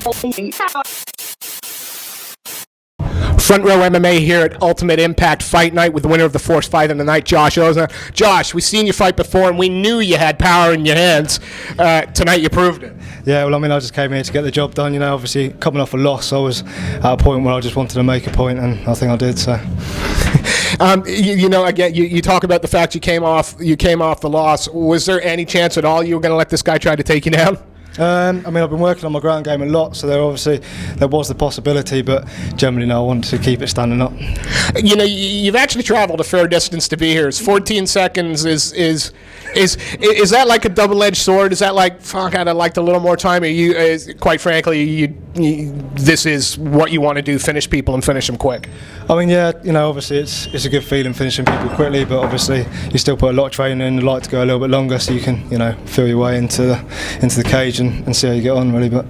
Front Row MMA here at Ultimate Impact Fight Night with the winner of the first fight of the night, Josh Ozanne. Josh, we've seen you fight before, and we knew you had power in your hands. Tonight you proved it. Yeah, well, I mean, I just came here to get the job done. You know, obviously coming off a loss, I was at a point where I just wanted to make a point, and I think I did. So. Again, you talk about the fact you came off the loss. Was there any chance at all you were going to let this guy try to take you down? I mean, I've been working on my ground game a lot, so there was the possibility, but generally, no, I wanted to keep it standing up. You know, you've actually traveled a fair distance to be here. 14 seconds is that like a double-edged sword? Is that like, fuck, I'd have liked a little more time? Or quite frankly, this is what you want to do: finish people and finish them quick. I mean, yeah, you know, obviously it's a good feeling finishing people quickly, but obviously you still put a lot of training in. You'd like to go a little bit longer so you can, you know, feel your way into the cage and see how you get on, really. But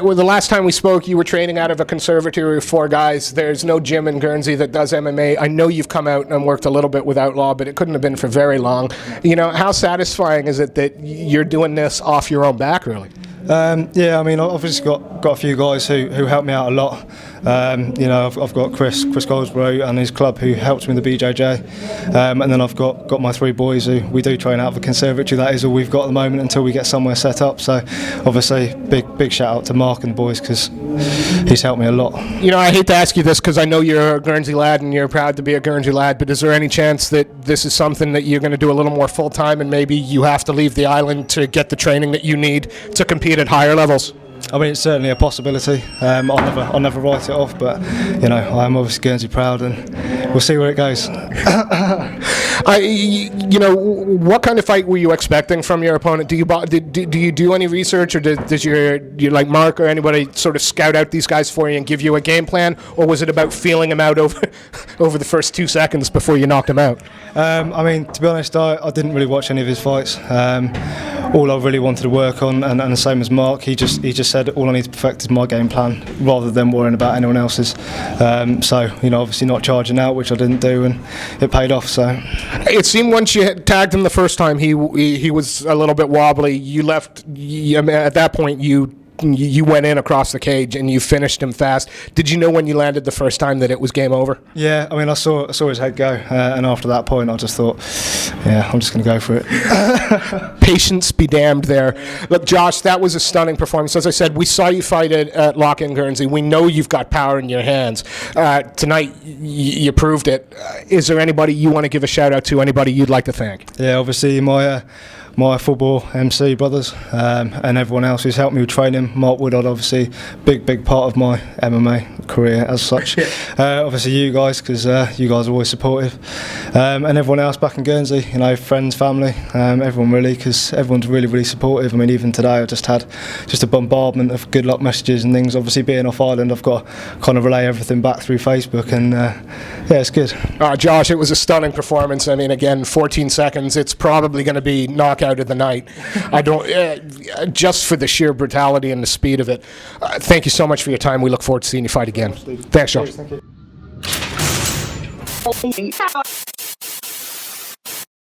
well, the last time we spoke, you were training out of a conservatory of 4 guys. There's no gym in Guernsey that does MMA. I know you've come out and worked a little bit with Outlaw, but it couldn't have been for very long. You know, how satisfying is it that you're doing this off your own back, really? Yeah, I mean, I've obviously got a few guys who help me out a lot. You know, I've got Chris Goldsborough and his club who helps me with the BJJ, and then I've got my 3 boys who we do train out of the conservatory. That is all we've got at the moment until we get somewhere set up. So obviously, big shout out to Mark and the boys because he's helped me a lot. You know, I hate to ask you this because I know you're a Guernsey lad and you're proud to be a Guernsey lad, but is there any chance that this is something that you're going to do a little more full time and maybe you have to leave the island to get the training that you need to compete at higher levels? I mean, it's certainly a possibility. I'll never write it off, but you know, I'm obviously Guernsey proud, and we'll see where it goes. You know, what kind of fight were you expecting from your opponent? Do you do any research, or does your like Mark or anybody sort of scout out these guys for you and give you a game plan, or was it about feeling them out over the first 2 seconds before you knocked him out? I mean, to be honest, I didn't really watch any of his fights. All I really wanted to work on, and the same as Mark, he just said all I need to perfect is my game plan rather than worrying about anyone else's. So, you know, obviously not charging out, which I didn't do, and it paid off. So it seemed once you tagged him the first time, he was a little bit wobbly. You left. At that point, you went in across the cage and you finished him fast. Did you know when you landed the first time that it was game over? Yeah, I mean, I saw his head go, and after that point, I just thought, yeah, I'm just going to go for it. Patience be damned there. Look, Josh, that was a stunning performance. As I said, we saw you fight at Lock-In Guernsey. We know you've got power in your hands. Tonight, you proved it. Is there anybody you want to give a shout out to, anybody you'd like to thank? Yeah, obviously my football MC brothers and everyone else who's helped me with training. Mark Woodard, obviously, big part of my MMA career as such. Obviously you guys, because you guys are always supportive, and everyone else back in Guernsey, you know, friends, family, everyone really, because everyone's really supportive. I mean, even today I just had a bombardment of good luck messages and things. Obviously being off island, I've got to kind of relay everything back through Facebook, and yeah, it's good. Josh, it was a stunning performance. I mean, again, 14 seconds, it's probably going to be knockout of the night. I don't just for the sheer brutality and the speed of it. Thank you so much for your time. We look forward to seeing you fight again. Thanks, Josh. Thank you.